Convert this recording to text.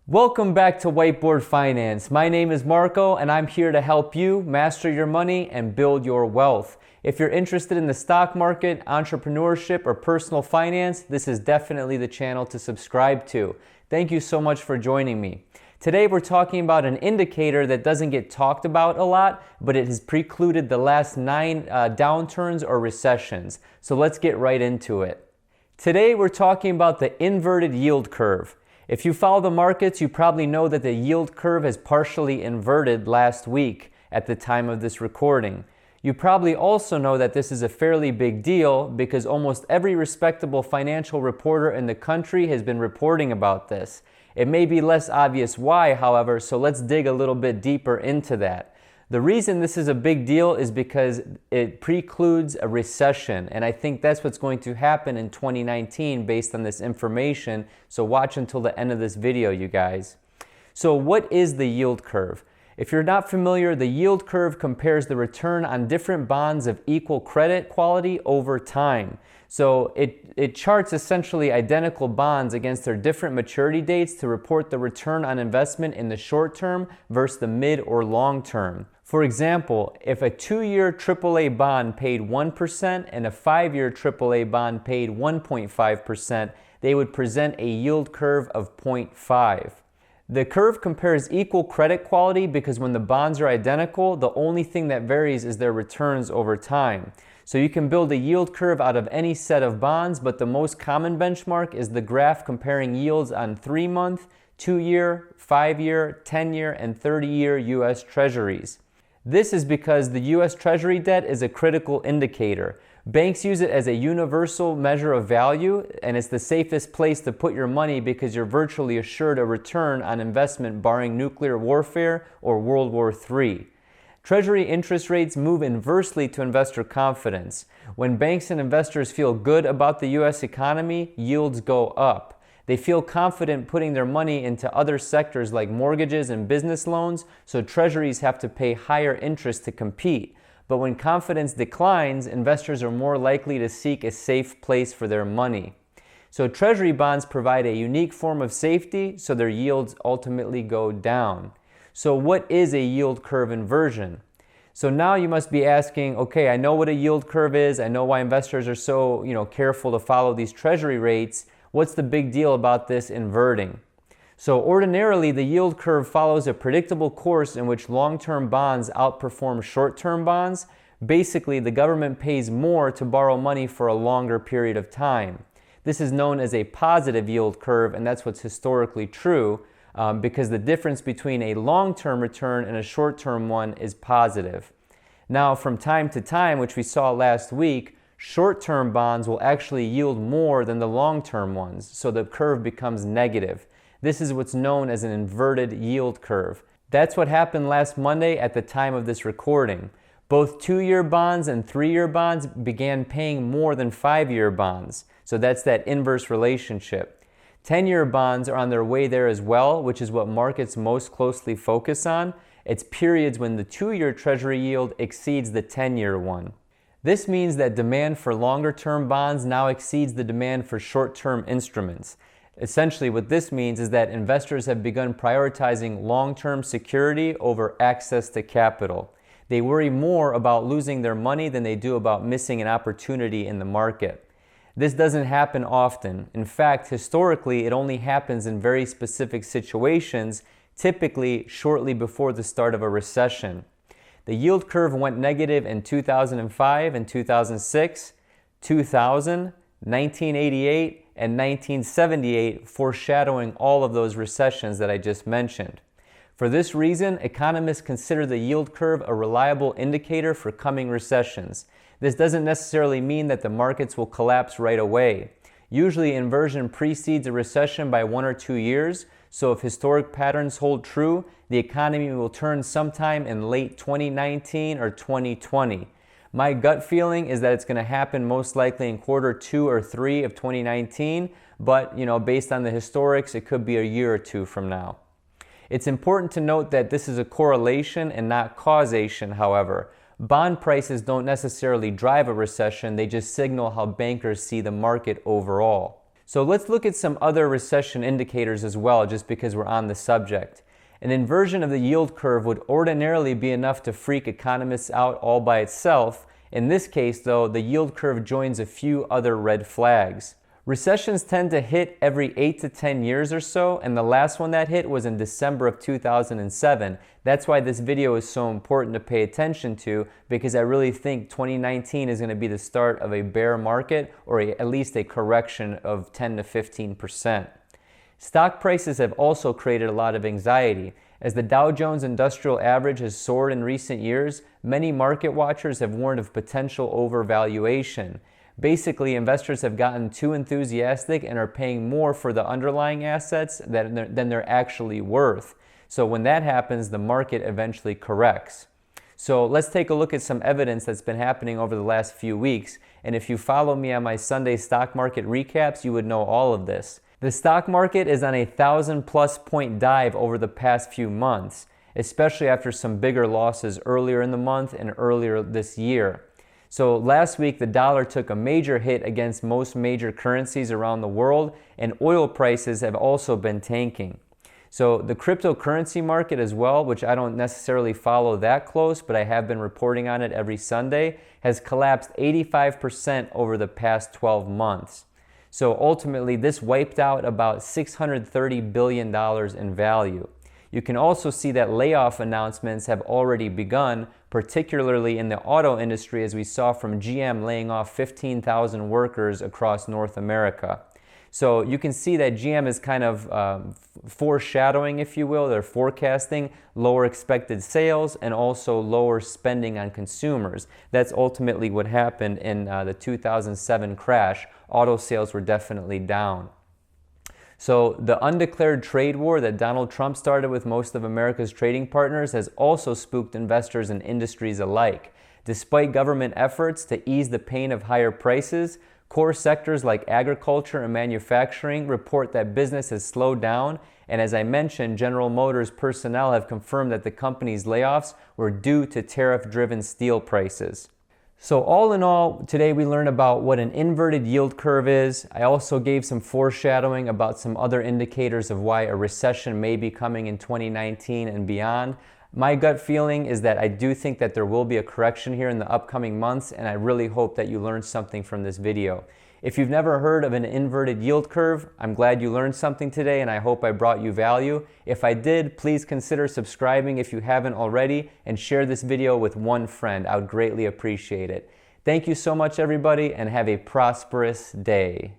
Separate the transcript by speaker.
Speaker 1: Welcome back to Whiteboard Finance. My name is Marko and I'm here to help you master your money and build your wealth. If you're interested in the stock market, entrepreneurship, or personal finance, this is definitely the channel to subscribe to. Thank you so much for joining me. Today we're talking about an indicator that doesn't get talked about a lot, but it has precluded the last 9 downturns or recessions. So let's get right into it. Today we're talking about the inverted yield curve. If you follow the markets, you probably know that the yield curve has partially inverted last week at the time of this recording. You probably also know that this is a fairly big deal because almost every respectable financial reporter in the country has been reporting about this. It may be less obvious why, however, so let's dig a little bit deeper into that. The reason this is a big deal is because it precludes a recession, and I think that's what's going to happen in 2019 based on this information, so watch until the end of this video, you guys. So what is the yield curve? If you're not familiar, the yield curve compares the return on different bonds of equal credit quality over time. So it charts essentially identical bonds against their different maturity dates to report the return on investment in the short term versus the mid or long term. For example, if a 2-year AAA bond paid 1% and a 5-year AAA bond paid 1.5%, they would present a yield curve of 0.5. The curve compares equal credit quality because when the bonds are identical, the only thing that varies is their returns over time. So you can build a yield curve out of any set of bonds, but the most common benchmark is the graph comparing yields on 3-month, 2-year, 5-year, 10-year, and 30-year U.S. Treasuries. This is because the U.S. Treasury debt is a critical indicator. Banks use it as a universal measure of value, and it's the safest place to put your money because you're virtually assured a return on investment barring nuclear warfare or World War III. Treasury interest rates move inversely to investor confidence. When banks and investors feel good about the U.S. economy, yields go up. They feel confident putting their money into other sectors like mortgages and business loans, so treasuries have to pay higher interest to compete. But when confidence declines, investors are more likely to seek a safe place for their money. So treasury bonds provide a unique form of safety, so their yields ultimately go down. So what is a yield curve inversion? So now you must be asking, okay, I know what a yield curve is, I know why investors are so, careful to follow these treasury rates. What's the big deal about this inverting? So ordinarily, the yield curve follows a predictable course in which long-term bonds outperform short-term bonds. Basically, the government pays more to borrow money for a longer period of time. This is known as a positive yield curve, and that's what's historically true because the difference between a long-term return and a short-term one is positive. Now, from time to time, which we saw last week, short-term bonds will actually yield more than the long-term ones, so the curve becomes negative. This is what's known as an inverted yield curve. That's what happened last Monday at the time of this recording. Both 2-year bonds and 3-year bonds began paying more than 5-year bonds, so that's that inverse relationship. 10-year bonds are on their way there as well, which is what markets most closely focus on. It's periods when the 2-year Treasury yield exceeds the 10-year one. This means that demand for longer-term bonds now exceeds the demand for short-term instruments. Essentially, what this means is that investors have begun prioritizing long-term security over access to capital. They worry more about losing their money than they do about missing an opportunity in the market. This doesn't happen often. In fact, historically, it only happens in very specific situations, typically shortly before the start of a recession. The yield curve went negative in 2005 and 2006, 2000, 1988, and 1978, foreshadowing all of those recessions that I just mentioned. For this reason, economists consider the yield curve a reliable indicator for coming recessions. This doesn't necessarily mean that the markets will collapse right away. Usually, inversion precedes a recession by 1 or 2 years, so if historic patterns hold true, the economy will turn sometime in late 2019 or 2020. My gut feeling is that it's going to happen most likely in quarter 2 or 3 of 2019, but based on the historics, it could be a year or 2 from now. It's important to note that this is a correlation and not causation, however. Bond prices don't necessarily drive a recession, they just signal how bankers see the market overall. So let's look at some other recession indicators as well, just because we're on the subject. An inversion of the yield curve would ordinarily be enough to freak economists out all by itself. In this case, though, the yield curve joins a few other red flags. Recessions tend to hit every 8 to 10 years or so, and the last one that hit was in December of 2007. That's why this video is so important to pay attention to, because I really think 2019 is going to be the start of a bear market, or at least a correction of 10 to 15%. Stock prices have also created a lot of anxiety. As the Dow Jones Industrial Average has soared in recent years, many market watchers have warned of potential overvaluation. Basically, investors have gotten too enthusiastic and are paying more for the underlying assets than they're actually worth. So when that happens, the market eventually corrects. So let's take a look at some evidence that's been happening over the last few weeks. And if you follow me on my Sunday stock market recaps, you would know all of this. The stock market is on a 1,000+ point dive over the past few months, especially after some bigger losses earlier in the month and earlier this year. So last week, the dollar took a major hit against most major currencies around the world, and oil prices have also been tanking. So the cryptocurrency market as well, which I don't necessarily follow that close, but I have been reporting on it every Sunday, has collapsed 85% over the past 12 months. So ultimately, this wiped out about $630 billion in value. You can also see that layoff announcements have already begun, particularly in the auto industry, as we saw from GM laying off 15,000 workers across North America. So you can see that GM is kind of foreshadowing, if you will, they're forecasting lower expected sales and also lower spending on consumers. That's ultimately what happened in the 2007 crash. Auto sales were definitely down. So the undeclared trade war that Donald Trump started with most of America's trading partners has also spooked investors and industries alike. Despite government efforts to ease the pain of higher prices, core sectors like agriculture and manufacturing report that business has slowed down, and as I mentioned, General Motors personnel have confirmed that the company's layoffs were due to tariff-driven steel prices. So all in all, today we learned about what an inverted yield curve is. I also gave some foreshadowing about some other indicators of why a recession may be coming in 2019 and beyond. My gut feeling is that I do think that there will be a correction here in the upcoming months, and I really hope that you learned something from this video. If you've never heard of an inverted yield curve, I'm glad you learned something today, and I hope I brought you value. If I did, please consider subscribing if you haven't already, and share this video with one friend. I would greatly appreciate it. Thank you so much, everybody, and have a prosperous day.